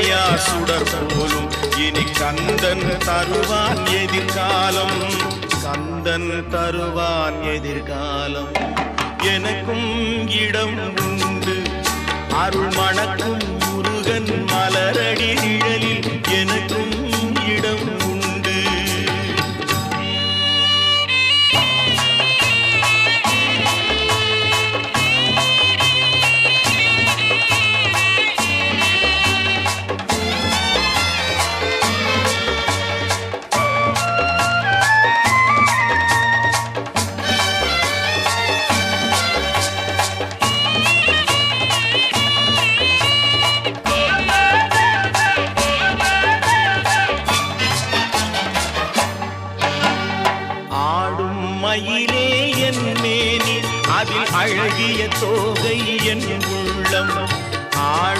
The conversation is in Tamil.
அழியா சுடர் போலும் இனி கந்தன் தருவான் எதிர்காலம். கந்தன் தருவான் எதிர்காலம். எனக்கும் இடம் உண்டு அருள் மணக்கும் முருகன் மலரடி நிழலில் எனக்கும் இடம் உண்டு. மயிலே என் மேனி அதில் அழகிய தோகை என் உள்ளம் ஆடும்.